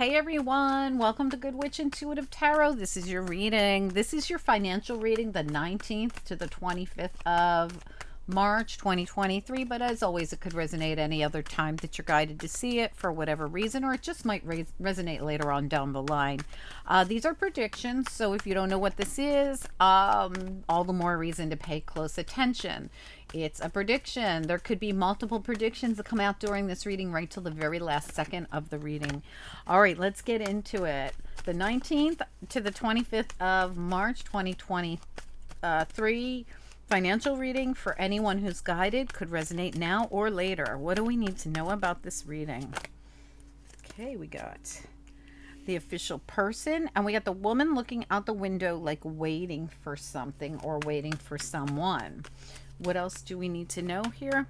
Hey everyone, welcome to Good Witch Intuitive Tarot. This is your reading. This is your financial reading, the 19th to the 25th of March 2023. But as always, it could resonate any other time that you're guided to see it for whatever reason, or it just might resonate later on down the line. These are predictions, so if you don't know what this is, all the more reason to pay close attention. It's a prediction. There could be multiple predictions that come out during this reading right till the very last second of the reading. All right, let's get into it. The 19th to the 25th of March 2023 financial reading for anyone who's guided could resonate now or later. What do we need to know about this reading? Okay, we got the official person, and we got the woman looking out the window like waiting for something or waiting for someone. What else do we need to know here?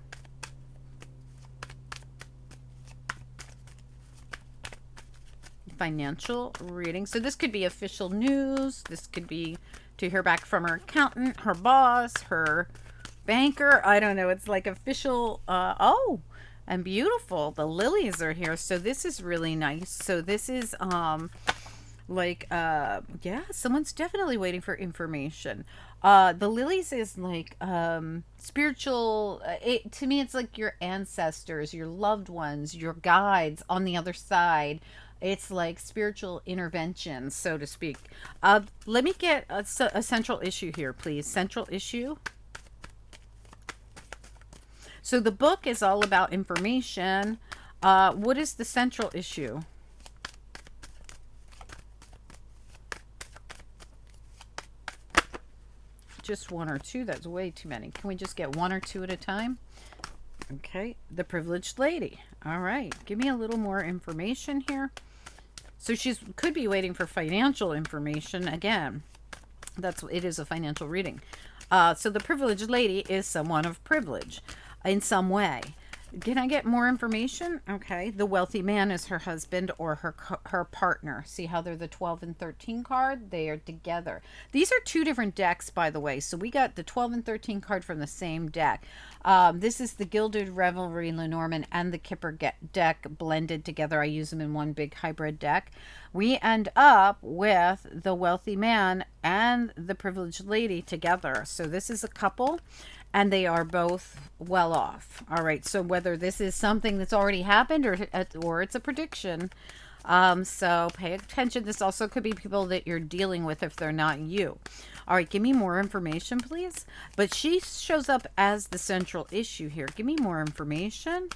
Financial reading. So this could be official news. This could be to hear back from her accountant, her boss, her banker. I don't know. It's like official. Oh, and beautiful. The lilies are here. So this is really nice. So this is yeah, someone's definitely waiting for information. The lilies is like spiritual. To me, it's like your ancestors, your loved ones, your guides on the other side. It's like spiritual intervention, so to speak. Let me get a central issue here, please. Central issue. So the book is all about information. What is the central issue? Just one or two. That's way too many. Can we just get one or two at a time? Okay. The privileged lady. All right. Give me a little more information here. So she's could be waiting for financial information. Again, it is a financial reading. So the privileged lady is someone of privilege in some way. Can I get more information? Okay. The wealthy man is her husband or her partner. See how they're the 12 and 13 card? They are together. These are two different decks, by the way. So we got the 12 and 13 card from the same deck. This is the Gilded Revelry Lenormand and the Kipper deck blended together. I use them in one big hybrid deck. We end up with the wealthy man and the privileged lady together. So this is a couple, and they are both well off. All right, so whether this is something that's already happened or it's a prediction, so pay attention. This also could be people that you're dealing with if they're not you. All right, give me more information, please. But she shows up as the central issue here. Give me more information.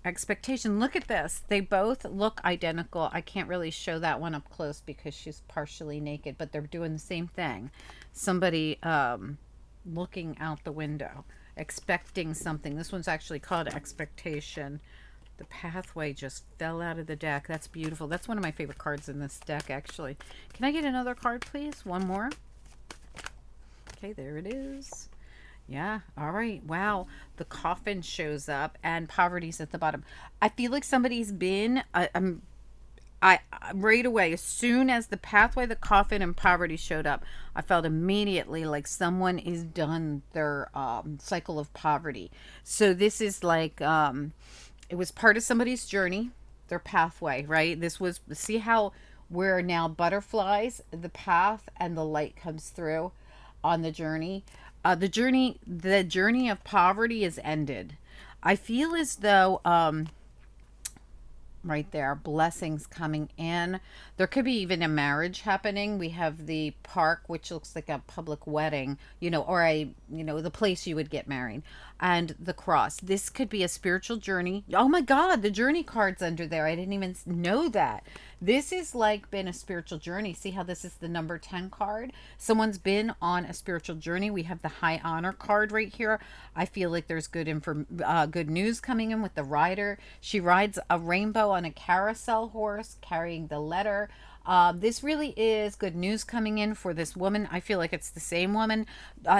Expectation. Look at this. They both look identical. I can't really show that one up close because she's partially naked, but they're doing the same thing. Somebody looking out the window, expecting something. This one's actually called expectation. The pathway just fell out of the deck. That's beautiful. That's one of my favorite cards in this deck, actually. Can I get another card, please? One more. Okay, there it is. Yeah. All right. Wow. The coffin shows up and poverty's at the bottom. I feel like somebody's been, I right away, as soon as the pathway, the coffin, and poverty showed up, I felt immediately like someone is done their cycle of poverty. So this is like, it was part of somebody's journey, their pathway, right? This was, see how we're now butterflies, the path and the light comes through on the journey. The journey of poverty is ended. I feel as though right there, blessings coming in. There could be even a marriage happening. We have the park, which looks like a public wedding, or the place you would get married, and the cross. This could be a spiritual journey. Oh my God, the journey card's under there. I didn't even know that. This is like been a spiritual journey. See how this is the number 10 card? Someone's been on a spiritual journey. We have the high honor card right here. I feel like there's good news coming in with the rider. She rides a rainbow on a carousel horse carrying the letter. This really is good news coming in for this woman. I feel like it's the same woman.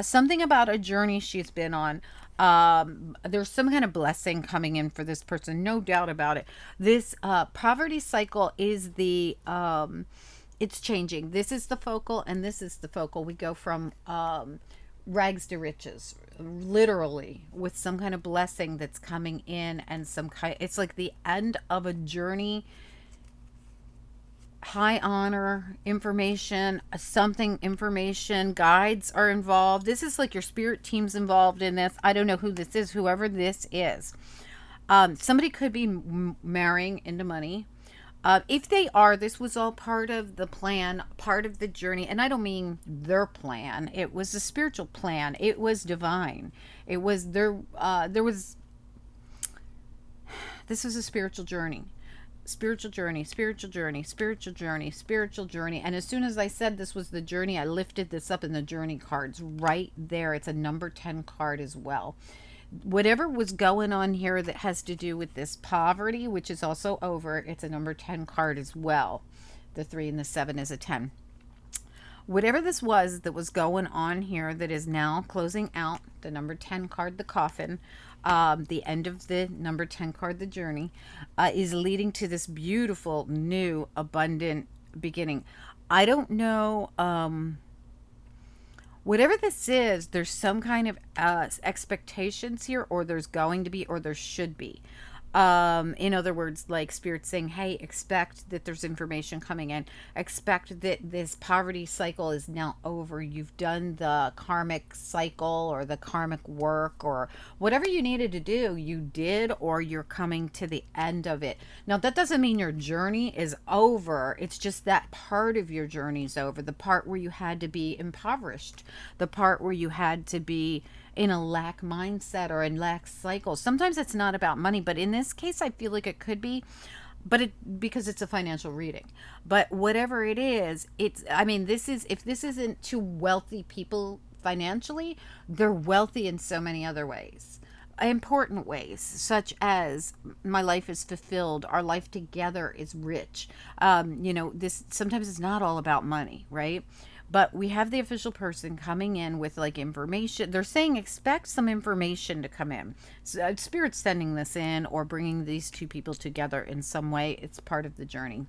Something about a journey she's been on. There's some kind of blessing coming in for this person, no doubt about it. This poverty cycle is the it's changing. This is the focal and this is the focal. We go from rags to riches, literally, with some kind of blessing that's coming in, and some kind, it's like the end of a journey. High honor information, something information, guides are involved. This is like your spirit team's involved in this. I don't know who this is, whoever this is. Somebody could be marrying into money. If they are, this was all part of the plan, part of the journey. And I don't mean their plan. It was a spiritual plan. It was divine. It was this was a spiritual journey. Spiritual journey, spiritual journey, spiritual journey, spiritual journey. And as soon as I said this was the journey, I lifted this up in the journey cards right there. It's a number 10 card as well. Whatever was going on here that has to do with this poverty, which is also over, it's a number 10 card as well. The 3 and the 7 is a 10. Whatever this was that was going on here that is now closing out, the number 10 card, the coffin, the end of the number 10 card, the journey, is leading to this beautiful, new, abundant beginning. I don't know, whatever this is, there's some kind of expectations here, or there's going to be, or there should be. In other words, like spirit saying, hey, expect that there's information coming in. Expect that this poverty cycle is now over. You've done the karmic cycle or the karmic work or whatever you needed to do, you did, or you're coming to the end of it. Now, that doesn't mean your journey is over. It's just that part of your journey is over. The part where you had to be impoverished, the part where you had to be in a lack mindset or in lack cycle. Sometimes it's not about money, but in this case, I feel like it could be, but because it's a financial reading. But whatever it is, I mean, if this isn't to wealthy people financially, they're wealthy in so many other ways. Important ways, such as my life is fulfilled, our life together is rich. This sometimes it's not all about money, right? But we have the official person coming in with like information. They're saying expect some information to come in. So, Spirit's sending this in or bringing these two people together in some way. It's part of the journey.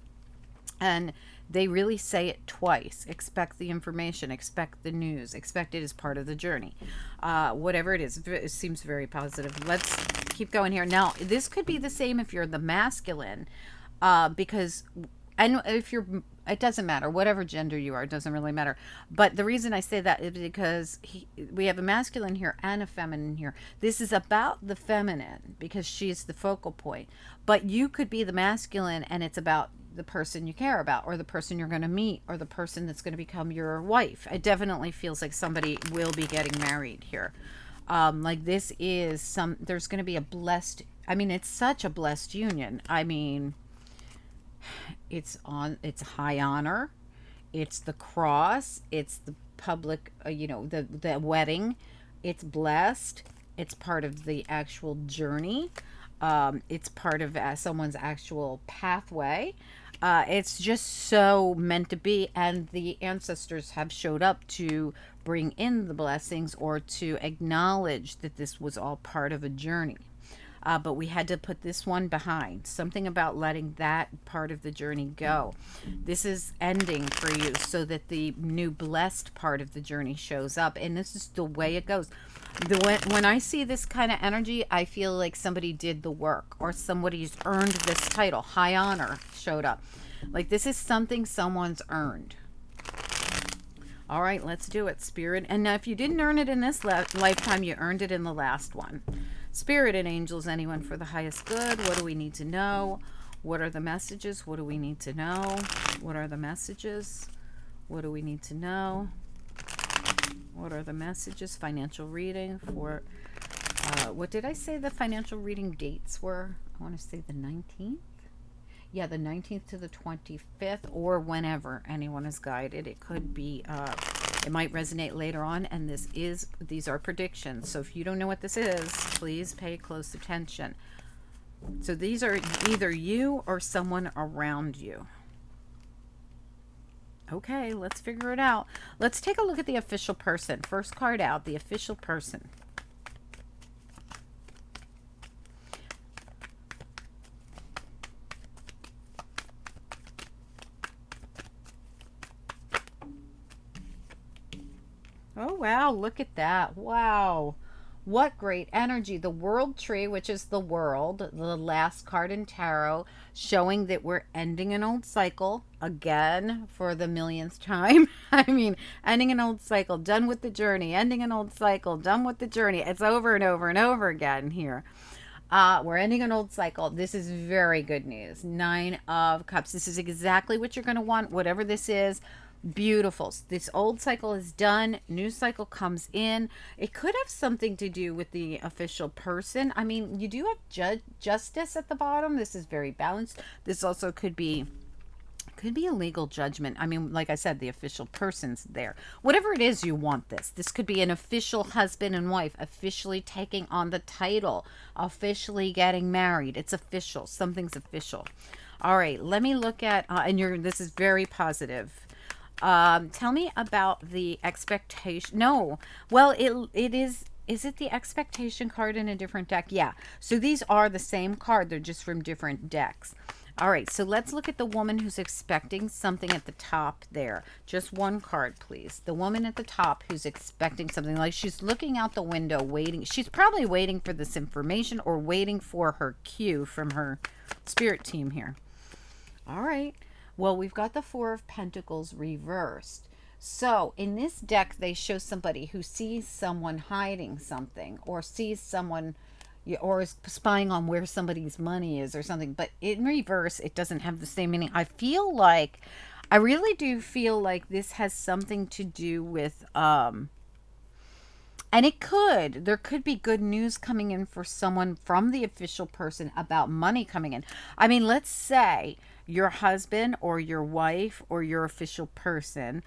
And they really say it twice. Expect the information, expect the news, expect it as part of the journey. Whatever it is, it seems very positive. Let's keep going here. Now, this could be the same if you're the masculine, because, and if you're, it doesn't matter, whatever gender you are, it doesn't really matter. But the reason I say that is because we have a masculine here and a feminine here. This is about the feminine because she's the focal point. But you could be the masculine and it's about the person you care about or the person you're going to meet or the person that's going to become your wife. It definitely feels like somebody will be getting married here. Like this is there's going to be a blessed, I mean, it's such a blessed union. I mean, it's high honor, it's the cross, it's the public, the wedding, it's blessed, it's part of the actual journey, it's part of someone's actual pathway. It's just so meant to be, and the ancestors have showed up to bring in the blessings or to acknowledge that this was all part of a journey. But we had to put this one behind. Something about letting that part of the journey go. This is ending for you so that the new blessed part of the journey shows up. And this is the way it goes. When I see this kind of energy, I feel like somebody did the work or somebody's earned this title. High honor showed up. Like this is something someone's earned. All right, let's do it, Spirit. And now if you didn't earn it in this lifetime, you earned it in the last one. Spirit and angels, anyone for the highest good. What do we need to know? What are the messages? What do we need to know? What are the messages? What do we need to know? What are the messages? Financial reading for, what did I say the financial reading dates were? I want to say the 19th. Yeah, the 19th to the 25th, or whenever anyone is guided. It could be, it might resonate later on, and these are predictions. So if you don't know what this is, please pay close attention. So these are either you or someone around you. Okay, let's figure it out. Let's take a look at the official person. First card out, the official person. Oh, wow. Look at that. Wow. What great energy. The World Tree, which is the world, the last card in tarot, showing that we're ending an old cycle again for the millionth time. I mean, ending an old cycle, done with the journey, ending an old cycle, done with the journey. It's over and over and over again here. We're ending an old cycle. This is very good news. Nine of Cups. This is exactly what you're going to want, whatever this is. Beautiful. This old cycle is done. New cycle comes in. It could have something to do with the official person. I mean, you do have justice at the bottom. This is very balanced. This also could be a legal judgment. I mean, like I said, the official person's there. Whatever it is you want this. This could be an official husband and wife officially taking on the title, officially getting married. It's official. Something's official. All right, let me look at, this is very positive. Tell me about the expectation. No, well, it is it the expectation card in a different deck? Yeah. So these are the same card. They're just from different decks. All right, so let's look at the woman who's expecting something at the top there. Just one card, please. The woman at the top who's expecting something, like she's looking out the window waiting. She's probably waiting for this information or waiting for her cue from her spirit team here. All right. Well, we've got the Four of Pentacles reversed. So in this deck, they show somebody who sees someone hiding something or sees someone or is spying on where somebody's money is or something. But in reverse, it doesn't have the same meaning. I really do feel like this has something to do with, and there could be good news coming in for someone from the official person about money coming in. I mean, let's say your husband or your wife or your official person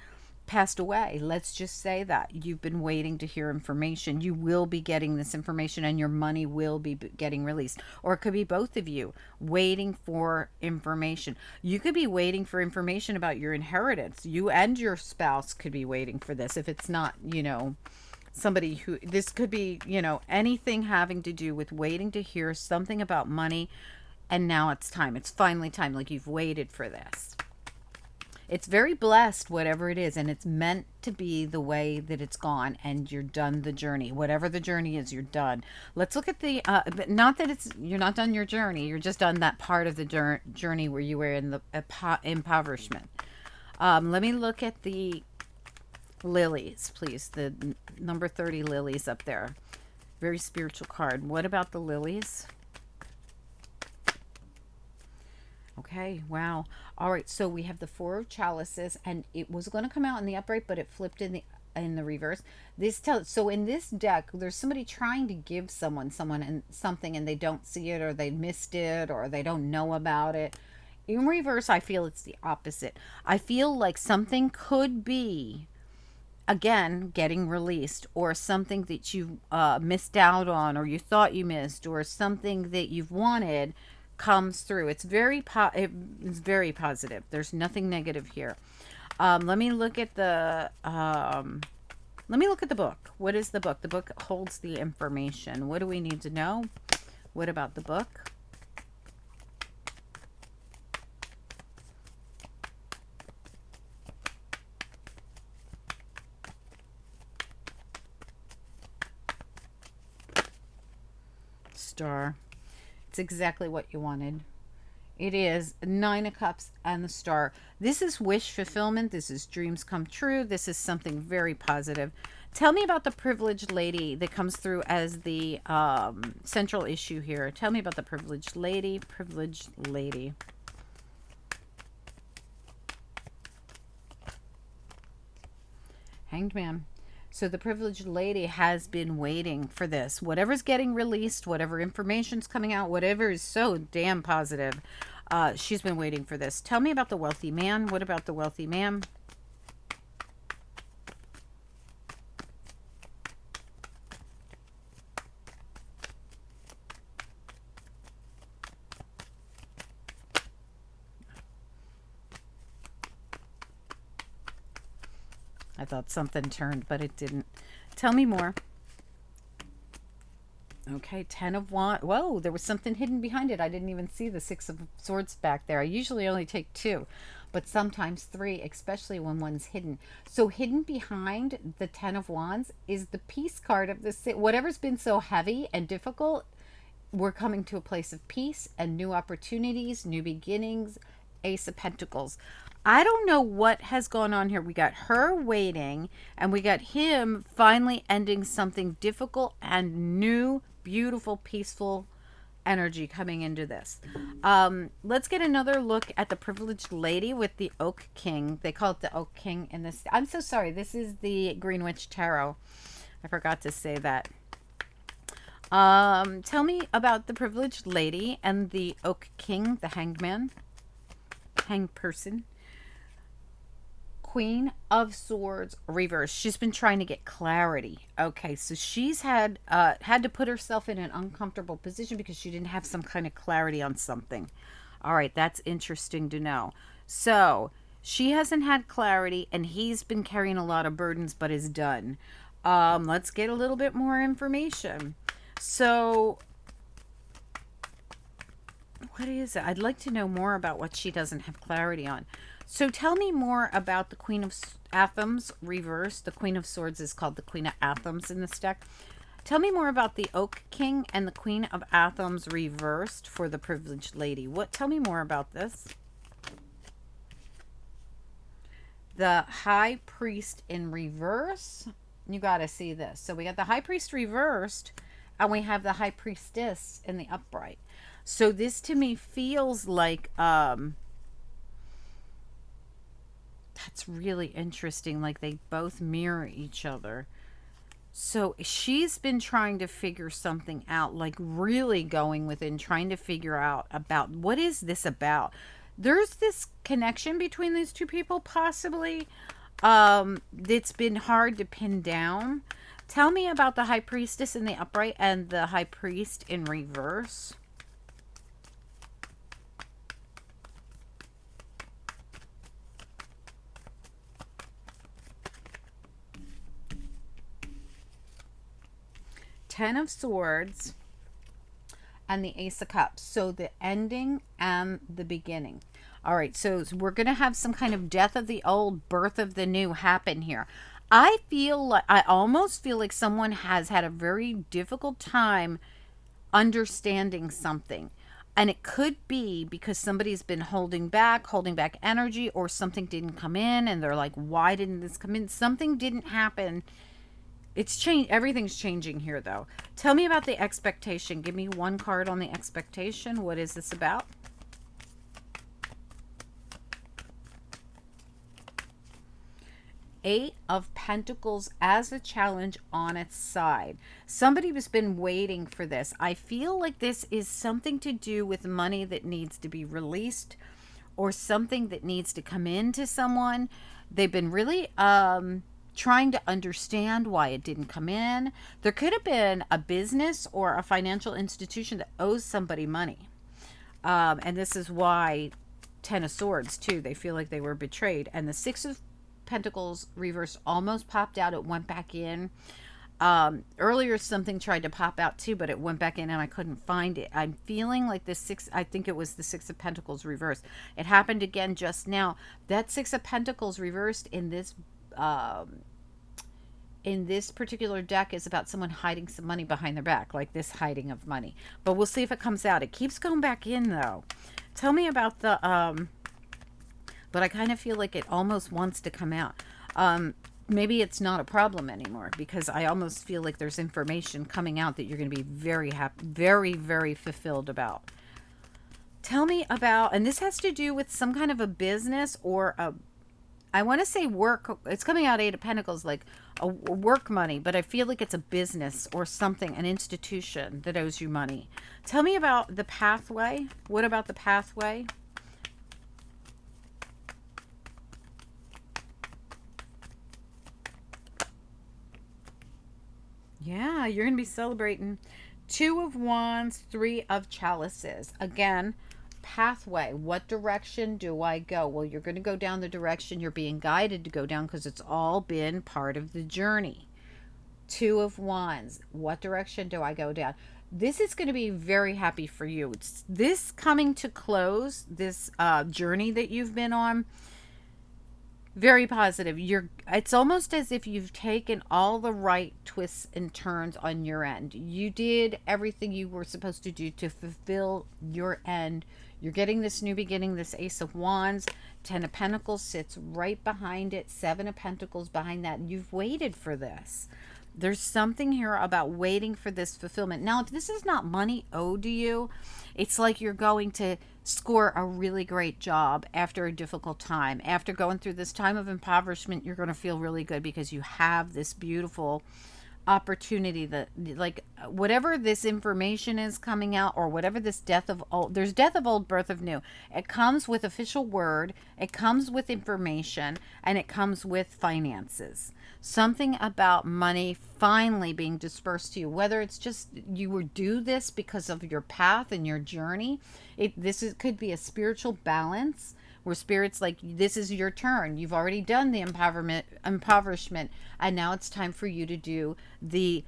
passed away. Let's just say that you've been waiting to hear information. You will be getting this information and your money will be getting released. Or it could be both of you waiting for information. You could be waiting for information about your inheritance. You and your spouse could be waiting for this. If it's not, somebody who, this could be, anything having to do with waiting to hear something about money. And now it's time. It's finally time. Like you've waited for this. It's very blessed, whatever it is, and it's meant to be the way that it's gone, and you're done the journey. Whatever the journey is, you're done. Let's look at the, not that you're not done your journey, you're just done that part of the journey where you were in the impoverishment. Let me look at the lilies, please. The number 30 lilies up there. Very spiritual card. What about the lilies? Okay, wow. All right, so we have the Four of Chalices, and it was going to come out in the upright, but it flipped in the reverse. So in this deck, there's somebody trying to give someone and something, and they don't see it, or they missed it, or they don't know about it. In reverse, I feel it's the opposite. I feel like something could be, again, getting released, or something that you missed out on, or you thought you missed, or something that you've wanted comes through. It's very positive. There's nothing negative here. Let me look at the book. What is the book? The book holds the information. What do we need to know? What about the book? Star. It's exactly what you wanted. It is Nine of Cups and the Star. This is wish fulfillment. This is dreams come true. This is something very positive. Tell me about the privileged lady that comes through as the central issue here. Tell me about the privileged lady. Privileged lady. Hanged Man. So the privileged lady has been waiting for this. Whatever's getting released, whatever information's coming out, whatever is so damn positive, she's been waiting for this. Tell me about the wealthy man. What about the wealthy man? I thought something turned, but it didn't. Tell me more. Okay, 10 of Wands. Whoa, there was something hidden behind it. I didn't even see the 6 of Swords back there. I usually only take 2. but sometimes three, especially when one's hidden. So hidden behind the 10 of wands is the peace card of the whatever's been so heavy and difficult. We're coming to a place of peace and new opportunities, new beginnings. Ace of Pentacles. I don't know what has gone on here. We got her waiting, and we got him finally ending something difficult and new, beautiful, peaceful energy coming into this. Let's get another look at the privileged lady with the Oak King. They call it the Oak King in this. I'm so sorry. This is the Green Witch Tarot. I forgot to say that. Tell me about the privileged lady and the Oak King, the hangman, hanged person. Queen of Swords reverse. She's been trying to get clarity. Okay, so she's had to put herself in an uncomfortable position because she didn't have some kind of clarity on something. All right, that's interesting to know. So she hasn't had clarity, and he's been carrying a lot of burdens, but is done. Let's get a little bit more information. So what is it? I'd like to know more about what she doesn't have clarity on. So tell me more about the Queen of Athens reversed. The Queen of Swords is called the Queen of Athens in this deck. Tell me more about the Oak King and the Queen of Athens reversed for the privileged lady. Tell me more about this. The High Priest in reverse. You got to see this. So we got the High Priest reversed, and we have the High Priestess in the upright. So this to me feels like that's really interesting. Like they both mirror each other. So she's been trying to figure something out, like really going within, trying to figure out about what is this about. There's this connection between these two people, possibly. It's been hard to pin down. Tell me about the High Priestess in the upright and the High Priest in reverse. Ten of Swords and the Ace of Cups. So the ending and the beginning. All right, so we're going to have some kind of death of the old, birth of the new happen here. I almost feel like someone has had a very difficult time understanding something. And it could be because somebody's been holding back energy, or something didn't come in and they're like, why didn't this come in? Something didn't happen. It's changed. Everything's changing here, though. Tell me about the expectation. Give me one card on the expectation. What is this about? Eight of Pentacles as a challenge on its side. Somebody has been waiting for this. I feel like this is something to do with money that needs to be released, or something that needs to come into someone. They've been really trying to understand why it didn't come in. There could have been a business or a financial institution that owes somebody money. And this is why Ten of Swords, too. They feel like they were betrayed. And the Six of Pentacles reverse almost popped out. It went back in. Earlier, something tried to pop out, too, but it went back in and I couldn't find it. I'm feeling like I think it was the Six of Pentacles reversed. It happened again just now. That Six of Pentacles reversed in this particular deck is about someone hiding some money behind their back, like this hiding of money. But we'll see if it comes out. It keeps going back in, though. Tell me about the but I kind of feel like it almost wants to come out. Maybe it's not a problem anymore, because I almost feel like there's information coming out that you're going to be very happy, very, very fulfilled about. Tell me about, and this has to do with some kind of a business or I want to say work. It's coming out Eight of Pentacles, like a work money, but I feel like it's a business or something, an institution that owes you money. Tell me about the pathway. What about the pathway? Yeah, you're going to be celebrating. Two of Wands, Three of Chalices. Again, pathway. What direction do I go? Well, you're going to go down the direction you're being guided to go down, because it's all been part of the journey. Two of Wands. What direction do I go down? This is going to be very happy for you. It's this coming to close, this journey that you've been on, very positive. It's almost as if you've taken all the right twists and turns on your end. You did everything you were supposed to do to fulfill your end. You're getting this new beginning, this Ace of Wands. 10 of Pentacles sits right behind it, 7 of Pentacles behind that. You've waited for this. There's something here about waiting for this fulfillment. Now, if this is not money owed to you, it's like you're going to score a really great job after a difficult time. After going through this time of impoverishment, you're going to feel really good because you have this beautiful opportunity that, like, whatever this information is coming out, or whatever this death of old, there's death of old, birth of new. It comes with official word, it comes with information, and it comes with finances. Something about money finally being dispersed to you, whether it's just you were due this because of your path and your journey. Could be a spiritual balance where spirit's like, this is your turn. You've already done the impoverishment, and now it's time for you to do the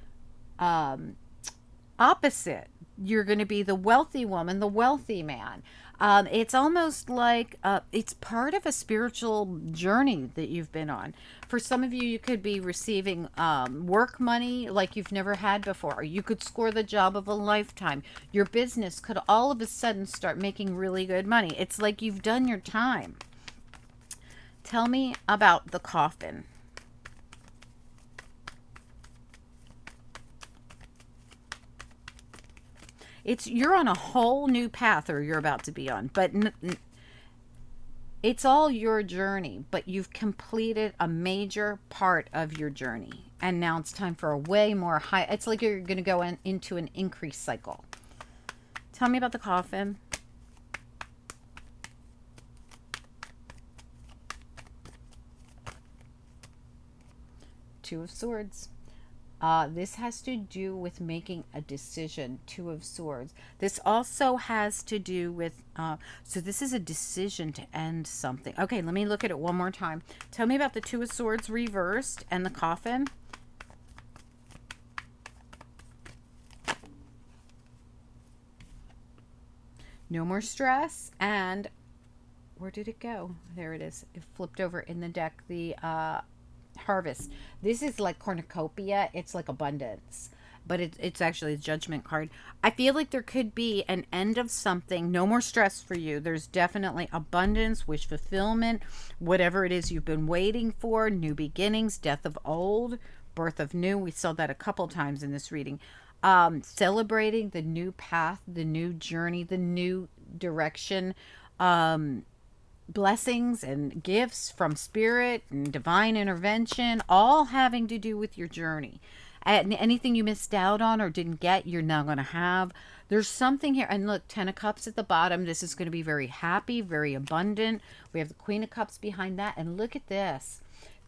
opposite. You're going to be the wealthy woman, the wealthy man. It's almost like it's part of a spiritual journey that you've been on. For some of you, you could be receiving work money like you've never had before. You could score the job of a lifetime. Your business could all of a sudden start making really good money. It's like you've done your time. Tell me about the coffin. You're on a whole new path, or you're about to be on, but it's all your journey, but you've completed a major part of your journey, and now it's time for a way more high. It's like you're going to go into an increase cycle. Tell me about the coffin. Two of Swords. This has to do with making a decision. Two of Swords. This also has to do with, so this is a decision to end something. Okay, let me look at it one more time. Tell me about the Two of Swords reversed and the coffin. No more stress. And where did it go? There it is. It flipped over in the deck. The harvest. This is like cornucopia. It's like abundance, but it's actually a judgment card. I feel like there could be an end of something. No more stress for you. There's definitely abundance, wish fulfillment, whatever it is you've been waiting for. New beginnings, death of old, birth of new. We saw that a couple times in this reading. Celebrating the new path, the new journey, the new direction. Blessings and gifts from spirit and divine intervention, all having to do with your journey. And anything you missed out on or didn't get, you're now going to have. There's something here. And look, 10 of Cups at the bottom. This is going to be very happy, very abundant. We have the Queen of Cups behind that. And look at this.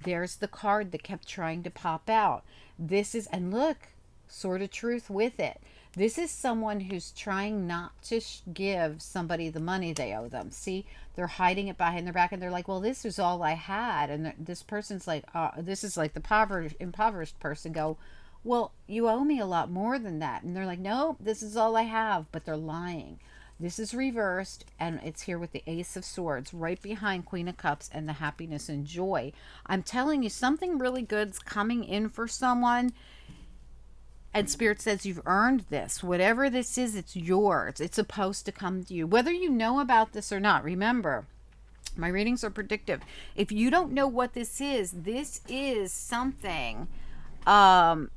There's the card that kept trying to pop out. This is, and look, Sword of Truth with it. This is someone who's trying not to give somebody the money they owe them. See, they're hiding it behind their back, and they're like, well, this is all I had. And this person's like, this is like the impoverished person go, well, you owe me a lot more than that. And they're like, no, this is all I have. But they're lying. This is reversed, and it's here with the Ace of Swords right behind Queen of Cups and the happiness and joy. I'm telling you, something really good's coming in for someone. And Spirit says you've earned this. Whatever this is, it's yours. It's supposed to come to you. Whether you know about this or not, remember, my readings are predictive. If you don't know what this is something, when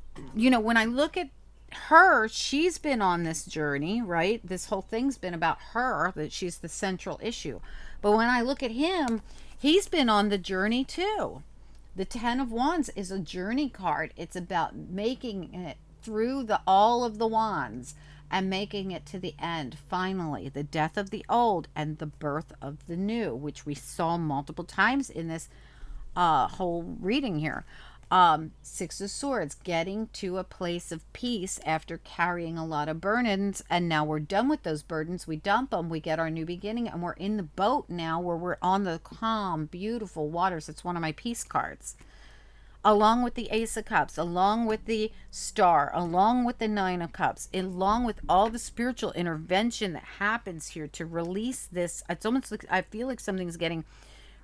I look at her, she's been on this journey, right? This whole thing's been about her, that she's the central issue. But when I look at him, he's been on the journey too. The 10 of Wands is a journey card. It's about making it through all of the wands and making it to the end. Finally, the death of the old and the birth of the new, which we saw multiple times in this whole reading here. Six of Swords, getting to a place of peace after carrying a lot of burdens, and now we're done with those burdens. We dump them, we get our new beginning, and we're in the boat now where we're on the calm, beautiful waters. It's one of my peace cards. along with the Ace of Cups, along with the Star, along with the Nine of Cups, along with all the spiritual intervention that happens here to release this. It's almost like I feel like something's getting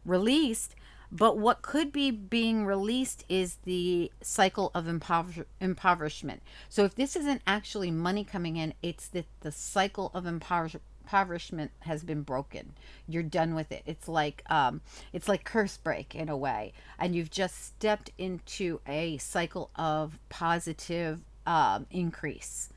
released, but what could be being released is the cycle of impoverishment. So if this isn't actually money coming in, it's that the cycle of impoverishment has been broken. You're done with it. It's like curse break in a way, and you've just stepped into a cycle of positive increase.